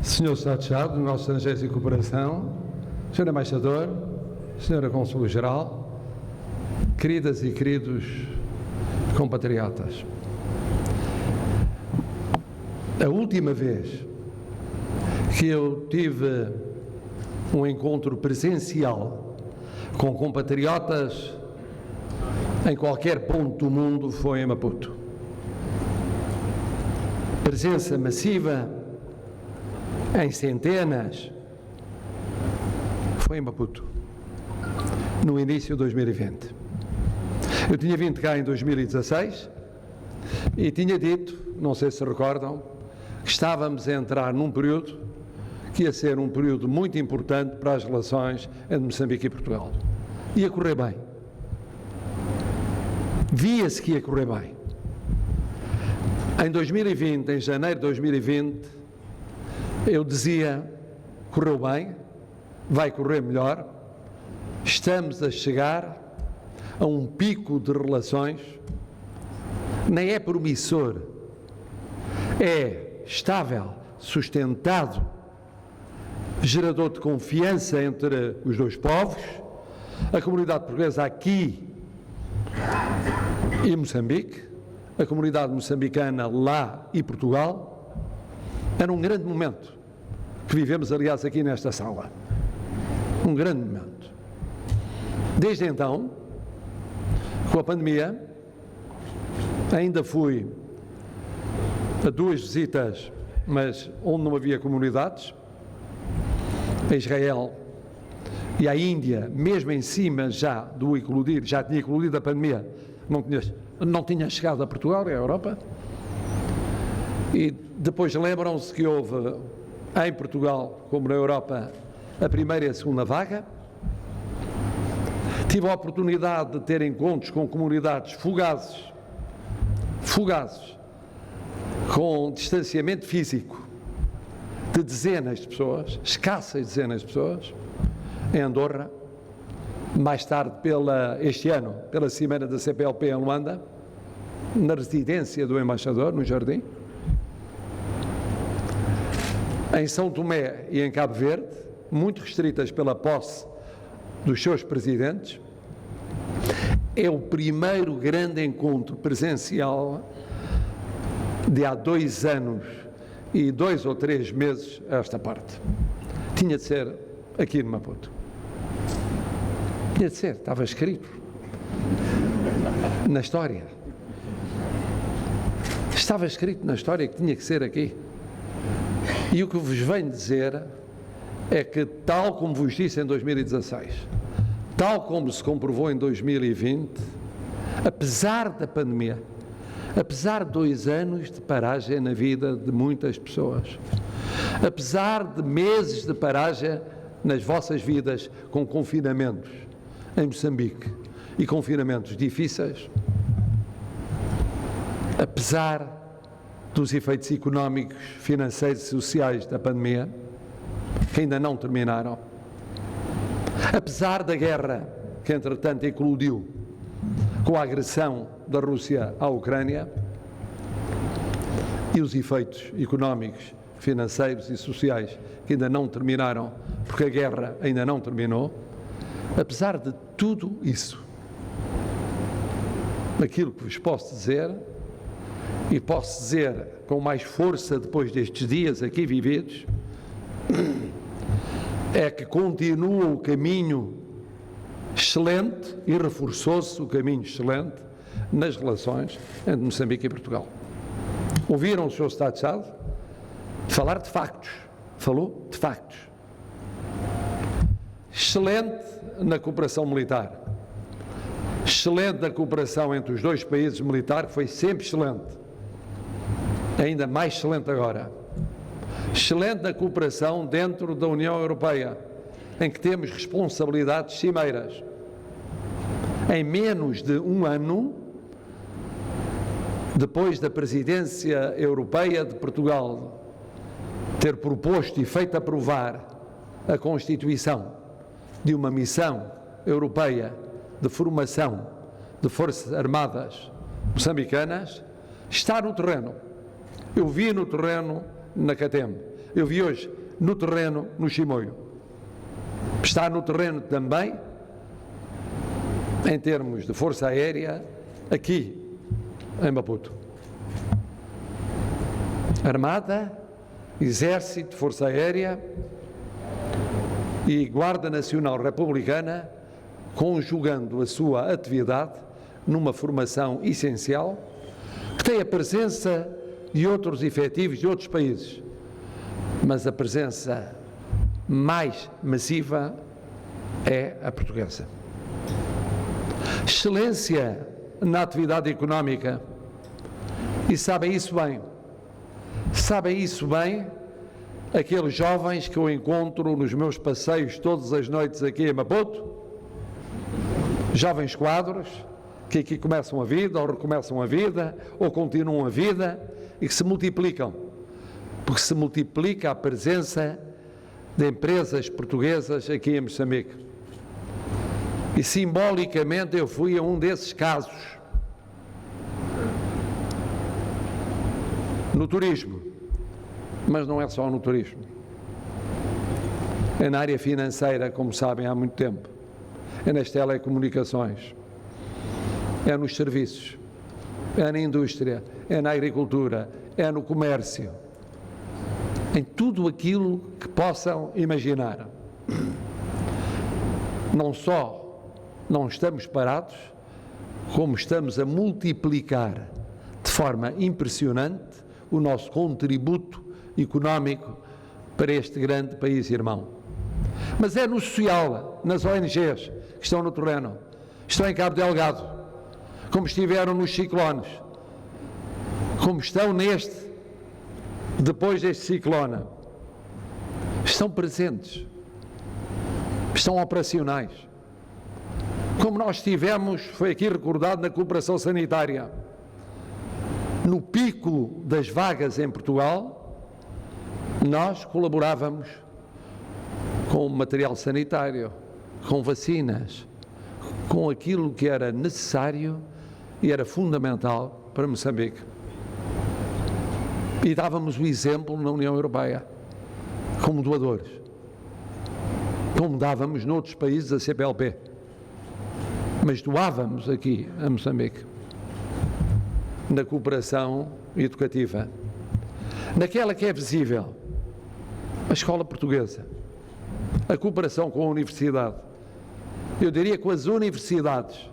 Senhor Estado-Chave do nosso Estrangeiros e Cooperação, Senhor Embaixador, Senhora Cônsul-Geral, queridas e queridos compatriotas, a última vez que eu tive um encontro presencial com compatriotas em qualquer ponto do mundo foi em Maputo. Presença massiva, em centenas, foi em Maputo, no início de 2020. Eu tinha vindo cá em 2016 e tinha dito, não sei se recordam, que estávamos a entrar num período que ia ser um período muito importante para as relações entre Moçambique e Portugal. Ia correr bem. Via-se que ia correr bem. Em 2020, em janeiro de 2020, eu dizia, correu bem, vai correr melhor, estamos a chegar a um pico de relações, nem é promissor, é estável, sustentado, gerador de confiança entre os dois povos, a comunidade portuguesa aqui e Moçambique, a comunidade moçambicana lá e Portugal. Era um grande momento que vivemos, aliás, aqui nesta sala. Um grande momento. Desde então, com a pandemia, ainda fui a 2 visitas, mas onde não havia comunidades, a Israel e à Índia, mesmo em cima já do eclodir, já tinha eclodido a pandemia, não tinha chegado a Portugal e à Europa. E depois lembram-se que houve em Portugal, como na Europa, a primeira e a segunda vaga. Tive a oportunidade de ter encontros com comunidades fugazes, com distanciamento físico de dezenas de pessoas, escassas dezenas de pessoas, em Andorra, mais tarde este ano, pela Cimeira da CPLP em Luanda, na residência do Embaixador, no Jardim, em São Tomé e em Cabo Verde, muito restritas pela posse dos seus presidentes. É o primeiro grande encontro presencial de há 2 anos e 2 ou 3 meses a esta parte. Tinha de ser aqui no Maputo. Tinha de ser, estava escrito na história. Estava escrito na história que tinha que ser aqui. E o que vos venho dizer é que, tal como vos disse em 2016, tal como se comprovou em 2020, apesar da pandemia, apesar de 2 anos de paragem na vida de muitas pessoas, apesar de meses de paragem nas vossas vidas com confinamentos em Moçambique e confinamentos difíceis, apesar dos efeitos económicos, financeiros e sociais da pandemia, que ainda não terminaram, apesar da guerra que entretanto eclodiu com a agressão da Rússia à Ucrânia e os efeitos económicos, financeiros e sociais que ainda não terminaram, porque a guerra ainda não terminou, apesar de tudo isso, aquilo que vos posso dizer, e posso dizer com mais força depois destes dias aqui vividos, é que continua o caminho excelente e reforçou-se o caminho excelente nas relações entre Moçambique e Portugal. Ouviram o Sr. Estado-Chave falar de factos, falou de factos. Excelente na cooperação militar, excelente na cooperação entre os 2 países militar, que foi sempre excelente, ainda mais excelente agora. Excelente na cooperação dentro da União Europeia, em que temos responsabilidades cimeiras. Em menos de 1 ano, depois da presidência europeia de Portugal ter proposto e feito aprovar a constituição de uma missão europeia de formação de forças armadas moçambicanas, está no terreno. Eu vi no terreno na CATEM, eu vi hoje no terreno no Chimoio. Está no terreno também, em termos de força aérea, aqui em Maputo. Armada, Exército, Força Aérea e Guarda Nacional Republicana, conjugando a sua atividade numa formação essencial, que tem a presença de outros efetivos de outros países, mas a presença mais massiva é a portuguesa. Excelência na atividade económica, e sabem isso bem. Sabem isso bem aqueles jovens que eu encontro nos meus passeios todas as noites aqui em Maputo, jovens quadros, que aqui começam a vida, ou recomeçam a vida, ou continuam a vida, e que se multiplicam, porque se multiplica a presença de empresas portuguesas aqui em Moçambique. E simbolicamente eu fui a um desses casos, no turismo, mas não é só no turismo, é na área financeira, como sabem, há muito tempo, é nas telecomunicações, é nos serviços, é na indústria, é na agricultura, é no comércio, em tudo aquilo que possam imaginar. Não só não estamos parados, como estamos a multiplicar de forma impressionante o nosso contributo económico para este grande país irmão. Mas é no social, nas ONGs que estão no terreno, estão em Cabo Delgado, como estiveram nos ciclones, como estão depois deste ciclone, estão presentes, estão operacionais. Como nós tivemos, foi aqui recordado, na cooperação sanitária, no pico das vagas em Portugal, nós colaborávamos com material sanitário, com vacinas, com aquilo que era necessário e era fundamental para Moçambique. E dávamos o exemplo na União Europeia, como doadores, como dávamos noutros países a CPLP, mas doávamos aqui a Moçambique, na cooperação educativa, naquela que é visível, a escola portuguesa, a cooperação com a universidade. Eu diria que com as universidades,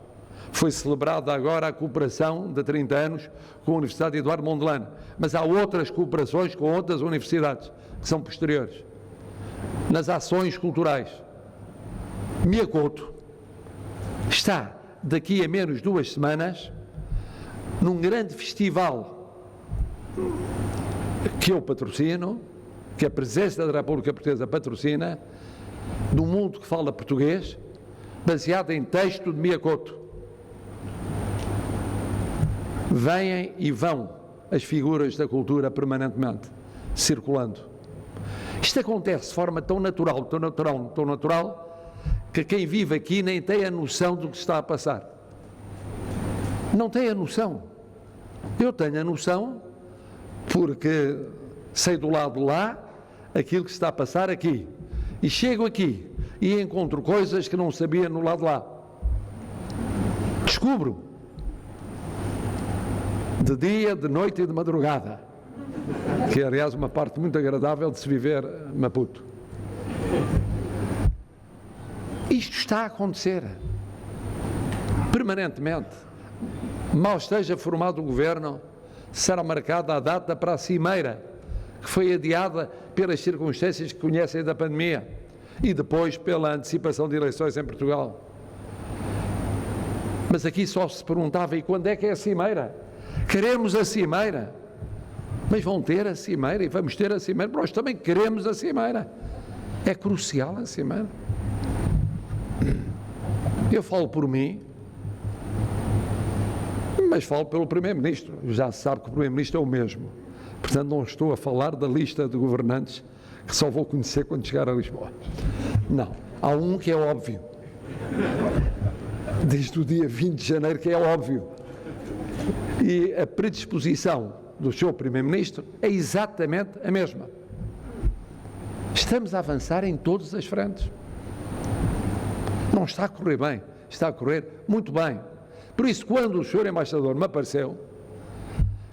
foi celebrada agora a cooperação de 30 anos com a Universidade Eduardo Mondlane, mas há outras cooperações com outras universidades que são posteriores. Nas ações culturais, Miacoto está daqui a menos 2 semanas num grande festival que eu patrocino, que a Presidência da República Portuguesa patrocina, do mundo que fala português, baseado em texto de Miacoto. Vêm e vão as figuras da cultura permanentemente, circulando. Isto acontece de forma tão natural, que quem vive aqui nem tem a noção do que está a passar. Não tem a noção. Eu tenho a noção porque sei do lado de lá aquilo que está a passar aqui. E chego aqui e encontro coisas que não sabia no lado de lá. Descubro. De dia, de noite e de madrugada. Que é, aliás, uma parte muito agradável de se viver Maputo. Isto está a acontecer. Permanentemente. Mal esteja formado o governo, será marcada a data para a cimeira, que foi adiada pelas circunstâncias que conhecem da pandemia e depois pela antecipação de eleições em Portugal. Mas aqui só se perguntava, e quando é que é a cimeira? Queremos a cimeira. Mas vão ter a cimeira e vamos ter a cimeira. Nós também queremos a cimeira. É crucial a cimeira. Eu falo por mim, mas falo pelo Primeiro-Ministro. Já se sabe que o Primeiro-Ministro é o mesmo. Portanto, não estou a falar da lista de governantes que só vou conhecer quando chegar a Lisboa. Não. Há um que é óbvio. Desde o dia 20 de janeiro que é óbvio. E a predisposição do seu Primeiro-Ministro é exatamente a mesma. Estamos a avançar em todas as frentes. Não está a correr bem, está a correr muito bem. Por isso, quando o Sr. Embaixador me apareceu,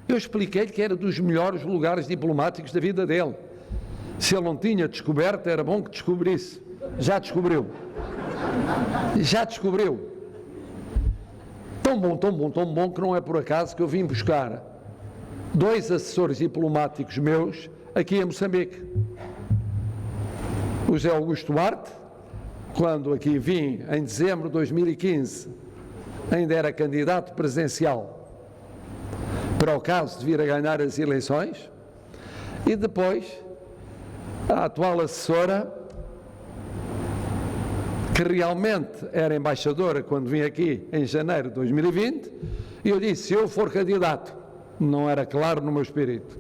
eu expliquei-lhe que era dos melhores lugares diplomáticos da vida dele. Se ele não tinha descoberto, era bom que descobrisse. Já descobriu. Já descobriu. Tão bom, tão bom, tão bom que não é por acaso que eu vim buscar 2 assessores diplomáticos meus aqui em Moçambique. O José Augusto Duarte, quando aqui vim em dezembro de 2015, ainda era candidato presidencial para o caso de vir a ganhar as eleições, e depois a atual assessora, que realmente era embaixadora quando vim aqui em janeiro de 2020, e eu disse, se eu for candidato, não era claro no meu espírito,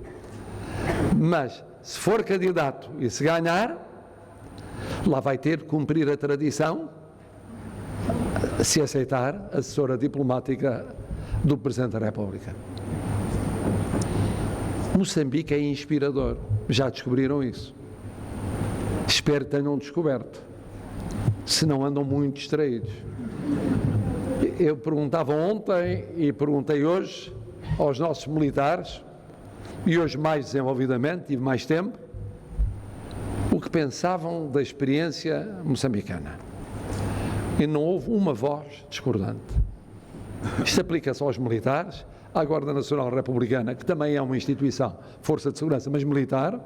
mas se for candidato e se ganhar, lá vai ter de cumprir a tradição, se aceitar, assessora diplomática do Presidente da República. Moçambique é inspirador, já descobriram isso. Espero que tenham descoberto, se não andam muito distraídos. Eu perguntava ontem e perguntei hoje aos nossos militares, e hoje mais desenvolvidamente, tive mais tempo, o que pensavam da experiência moçambicana. E não houve uma voz discordante. Isto aplica-se aos militares, à Guarda Nacional Republicana, que também é uma instituição, força de segurança, mas militar,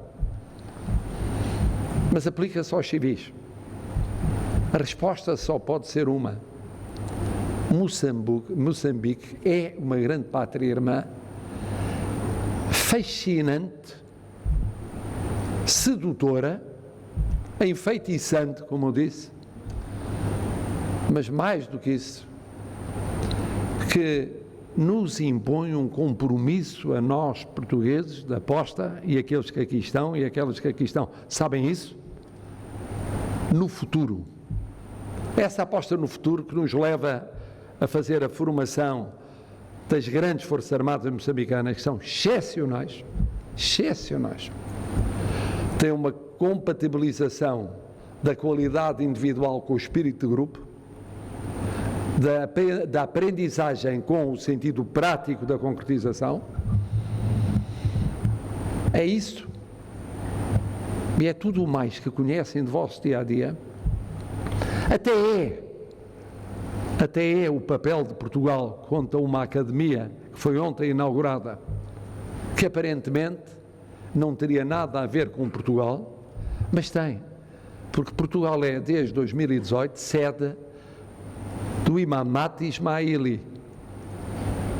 mas aplica-se aos civis. A resposta só pode ser uma. Moçambique é uma grande pátria irmã, fascinante, sedutora, enfeitiçante, como eu disse, mas mais do que isso, que nos impõe um compromisso a nós, portugueses, da aposta, e aqueles que aqui estão, e aquelas que aqui estão, sabem isso, no futuro. Essa aposta no futuro que nos leva a fazer a formação das grandes Forças Armadas moçambicanas, que são excepcionais, tem uma compatibilização da qualidade individual com o espírito de grupo, da aprendizagem com o sentido prático da concretização. É isso. E é tudo o mais que conhecem de vosso dia-a-dia. Até é o papel de Portugal quanto a uma academia que foi ontem inaugurada, que aparentemente não teria nada a ver com Portugal, mas tem, porque Portugal é, desde 2018, sede do Imam Mahdi Ismaili,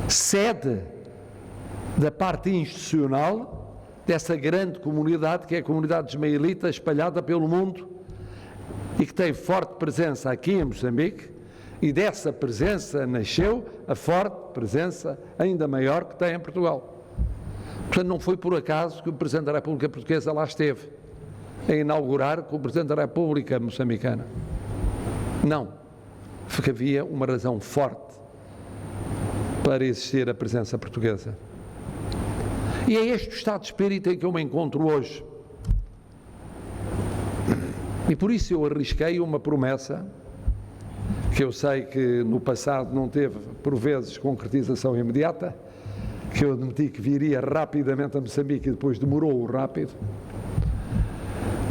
sede da parte institucional dessa grande comunidade que é a comunidade ismaelita espalhada pelo mundo e que tem forte presença aqui em Moçambique, e dessa presença nasceu a forte presença ainda maior que tem em Portugal. Portanto, não foi por acaso que o Presidente da República Portuguesa lá esteve a inaugurar com o Presidente da República moçambicana. Não, porque havia uma razão forte para existir a presença portuguesa. E é este o estado de espírito em que eu me encontro hoje. E por isso eu arrisquei uma promessa que eu sei que no passado não teve, por vezes, concretização imediata, que eu admiti que viria rapidamente a Moçambique e depois demorou o rápido.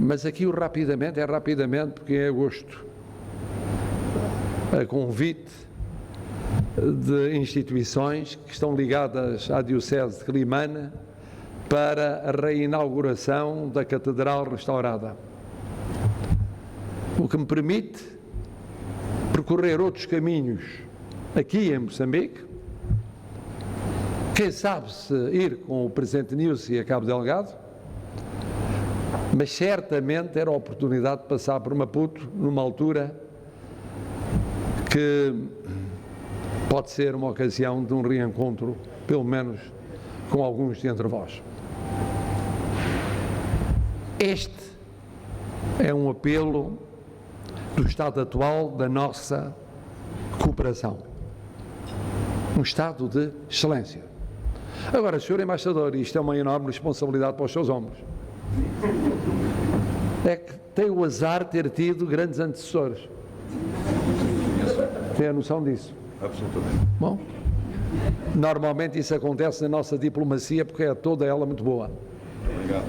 Mas aqui o rapidamente é rapidamente porque em agosto, a convite de instituições que estão ligadas à Diocese de Climane para a reinauguração da Catedral restaurada. O que me permite percorrer outros caminhos aqui em Moçambique, quem sabe se ir com o Presidente Nyusi a Cabo Delgado, mas certamente era a oportunidade de passar por Maputo numa altura que pode ser uma ocasião de um reencontro, pelo menos com alguns de entre vós. Este é um apelo do estado atual da nossa cooperação. Um estado de excelência. Agora, Sr. Embaixador, isto é uma enorme responsabilidade para os seus ombros. é que tem o azar de ter tido grandes antecessores. Tem a noção disso? Absolutamente. Bom, normalmente isso acontece na nossa diplomacia porque é toda ela muito boa. Obrigado.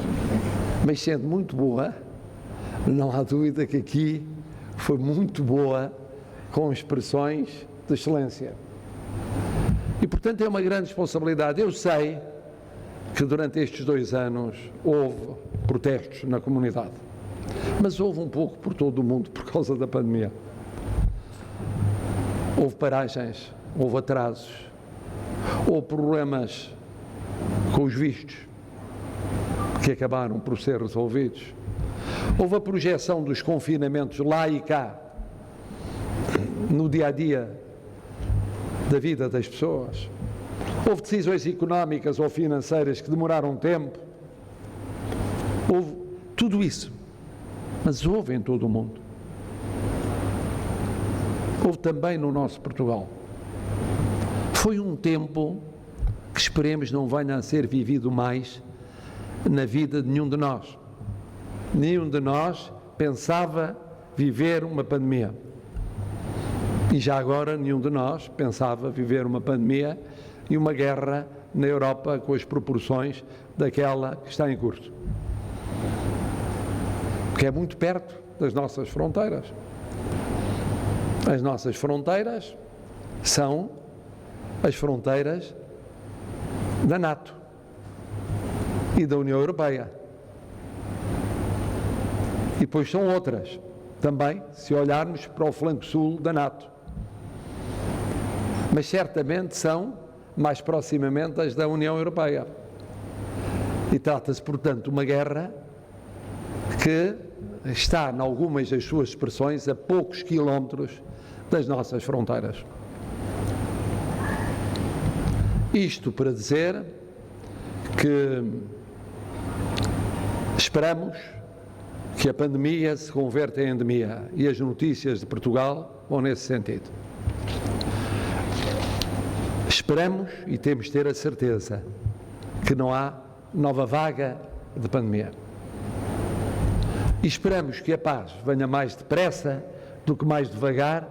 Mas sendo muito boa, não há dúvida que aqui foi muito boa, com expressões de excelência. E, portanto, é uma grande responsabilidade. Eu sei que durante estes 2 anos houve protestos na comunidade, mas houve um pouco por todo o mundo por causa da pandemia. Houve paragens, houve atrasos, houve problemas com os vistos, que acabaram por ser resolvidos. Houve a projeção dos confinamentos lá e cá, no dia-a-dia da vida das pessoas. Houve decisões económicas ou financeiras que demoraram tempo. Houve tudo isso, mas houve em todo o mundo. Houve também no nosso Portugal. Foi um tempo que esperemos não venha a ser vivido mais na vida de nenhum de nós. Nenhum de nós pensava viver uma pandemia. E já agora nenhum de nós pensava viver uma pandemia e uma guerra na Europa com as proporções daquela que está em curso. Porque é muito perto das nossas fronteiras. As nossas fronteiras são as fronteiras da NATO e da União Europeia. E depois são outras também, se olharmos para o flanco sul da NATO. Mas certamente são mais proximamente as da União Europeia. E trata-se, portanto, de uma guerra que está, em algumas das suas expressões, a poucos quilómetros das nossas fronteiras. Isto para dizer que esperamos que a pandemia se converta em endemia e as notícias de Portugal vão nesse sentido. Esperamos e temos de ter a certeza que não há nova vaga de pandemia. E esperamos que a paz venha mais depressa do que mais devagar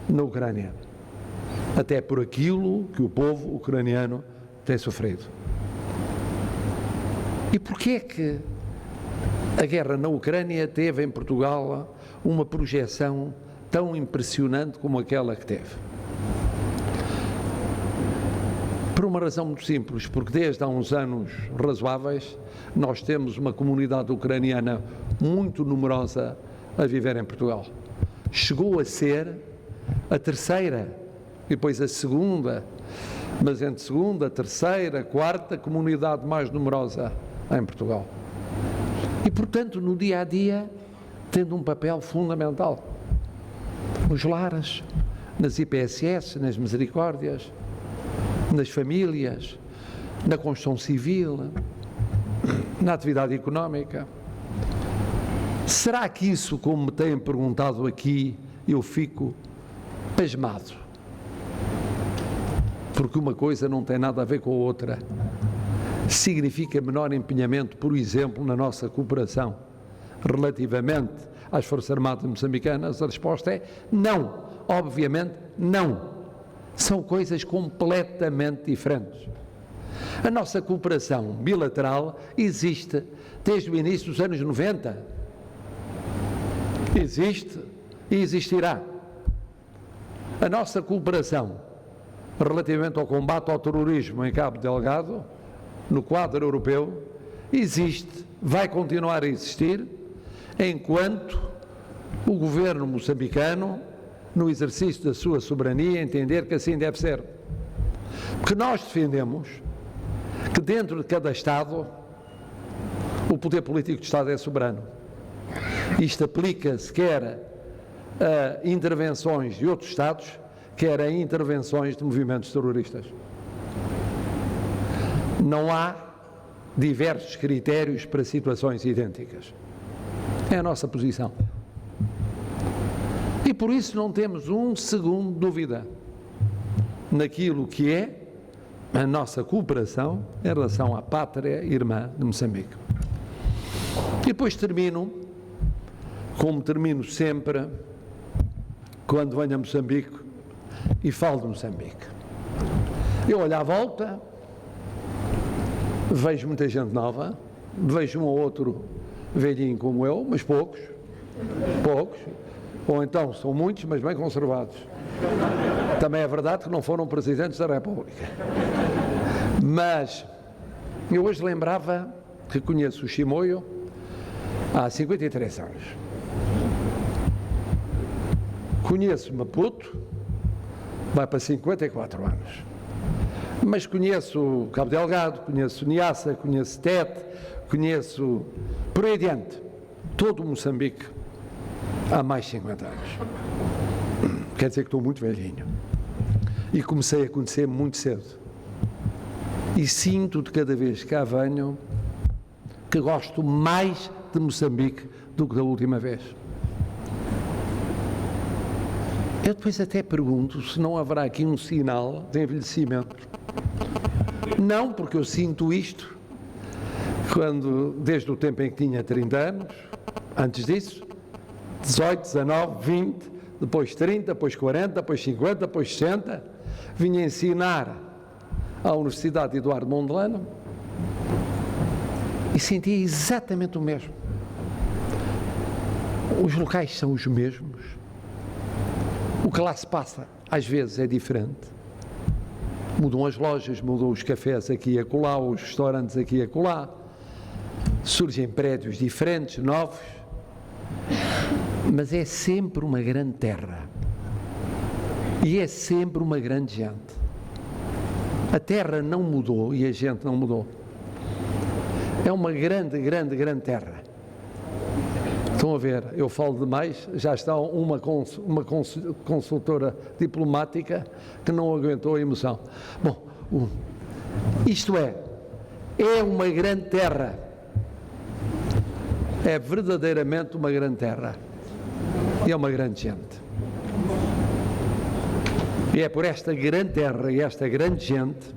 na Ucrânia, até por aquilo que o povo ucraniano tem sofrido. E porquê é que a guerra na Ucrânia teve em Portugal uma projeção tão impressionante como aquela que teve? Por uma razão muito simples, porque desde há uns anos razoáveis nós temos uma comunidade ucraniana muito numerosa a viver em Portugal. Chegou a ser a terceira e depois a segunda, mas entre segunda, terceira, quarta comunidade mais numerosa em Portugal. E, portanto, no dia-a-dia, tendo um papel fundamental. Nos lares, nas IPSS, nas misericórdias, nas famílias, na construção civil, na atividade económica. Será que isso, como me têm perguntado aqui, eu fico pasmado? Porque uma coisa não tem nada a ver com a outra. Significa menor empenhamento, por exemplo, na nossa cooperação relativamente às Forças Armadas moçambicanas? A resposta é não. Obviamente, não. São coisas completamente diferentes. A nossa cooperação bilateral existe desde o início dos anos 90. Existe e existirá. A nossa cooperação relativamente ao combate ao terrorismo em Cabo Delgado, no quadro europeu, existe, vai continuar a existir, enquanto o governo moçambicano, no exercício da sua soberania, entender que assim deve ser. Porque nós defendemos que dentro de cada Estado o poder político de Estado é soberano. Isto aplica-se quer a intervenções de outros Estados, quer a intervenções de movimentos terroristas. Não há diversos critérios para situações idênticas. É a nossa posição. E por isso não temos um segundo de dúvida naquilo que é a nossa cooperação em relação à pátria irmã de Moçambique. E depois termino como termino sempre quando venho a Moçambique e falo de Moçambique. Eu olho à volta, vejo muita gente nova, vejo um ou outro velhinho como eu, mas poucos, ou então são muitos, mas bem conservados. Também é verdade que não foram presidentes da República. Mas eu hoje lembrava que conheço o Chimoio há 53 anos. Conheço Maputo, vai para 54 anos. Mas conheço Cabo Delgado, conheço Niassa, conheço Tete, conheço por aí adiante todo o Moçambique há mais de 50 anos. Quer dizer que estou muito velhinho. E comecei a conhecer muito cedo. E sinto de cada vez que cá venho que gosto mais de Moçambique do que da última vez. Eu depois até pergunto se não haverá aqui um sinal de envelhecimento. Não, porque eu sinto isto desde o tempo em que tinha 30 anos, antes disso, 18, 19, 20, depois 30, depois 40, depois 50, depois 60, vinha ensinar à Universidade Eduardo Mondlane e sentia exatamente o mesmo. Os locais são os mesmos, o que lá se passa às vezes é diferente. Mudam as lojas, mudam os cafés aqui e acolá, os restaurantes aqui e acolá, surgem prédios diferentes, novos, mas é sempre uma grande terra e é sempre uma grande gente. A terra não mudou e a gente não mudou. É uma grande terra. Estão a ver, eu falo demais, já está uma consultora diplomática que não aguentou a emoção. Bom, isto é uma grande terra. É verdadeiramente uma grande terra. E é uma grande gente. E é por esta grande terra e esta grande gente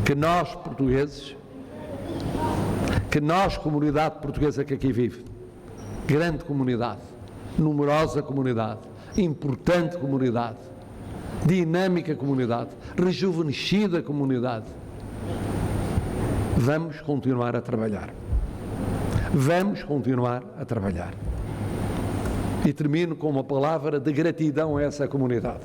que nós, portugueses, que nós, comunidade portuguesa que aqui vive, grande comunidade, numerosa comunidade, importante comunidade, dinâmica comunidade, rejuvenescida comunidade, vamos continuar a trabalhar. Vamos continuar a trabalhar. E termino com uma palavra de gratidão a essa comunidade.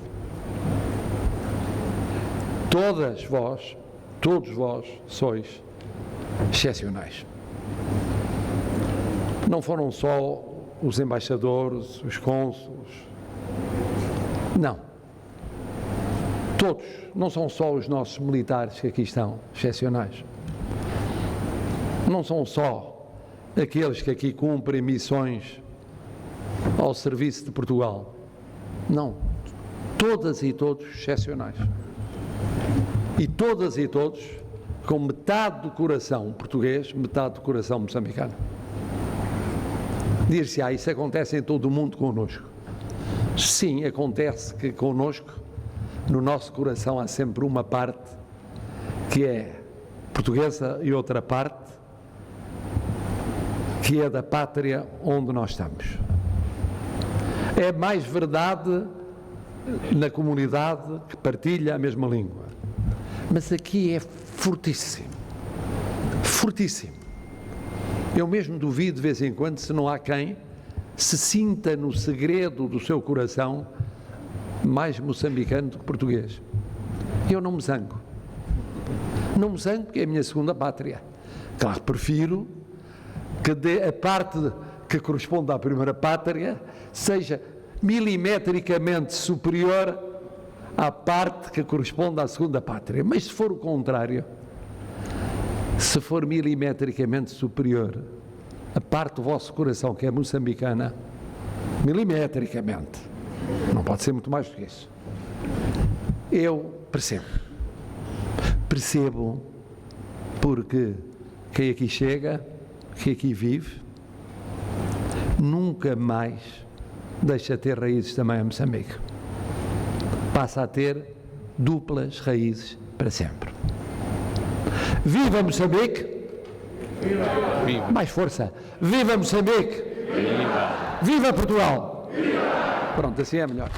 Todas vós, todos vós sois excepcionais. Não foram só os embaixadores, os cônsules, não. Todos, não são só os nossos militares que aqui estão, excepcionais. Não são só aqueles que aqui cumprem missões ao serviço de Portugal. Não. Todas e todos excepcionais. E todas e todos com metade do coração português, metade do coração moçambicano. Dir-se, isso acontece em todo o mundo connosco. Sim, acontece que connosco, no nosso coração, há sempre uma parte que é portuguesa e outra parte que é da pátria onde nós estamos. É mais verdade na comunidade que partilha a mesma língua. Mas aqui é fortíssimo. Fortíssimo. Eu mesmo duvido de vez em quando se não há quem se sinta no segredo do seu coração mais moçambicano do que português. Eu não me zango. Não me zango porque é a minha segunda pátria. Claro que prefiro que a parte que corresponde à primeira pátria seja milimetricamente superior à parte que corresponde à segunda pátria. Mas se for o contrário, se for milimetricamente superior a parte do vosso coração, que é moçambicana, milimetricamente, não pode ser muito mais do que isso, eu percebo porque quem aqui chega, quem aqui vive, nunca mais deixa de ter raízes também a Moçambique. Passa a ter duplas raízes para sempre. Viva Moçambique! Viva. Mais força! Viva Moçambique! Viva Portugal! Viva! Pronto, assim é melhor.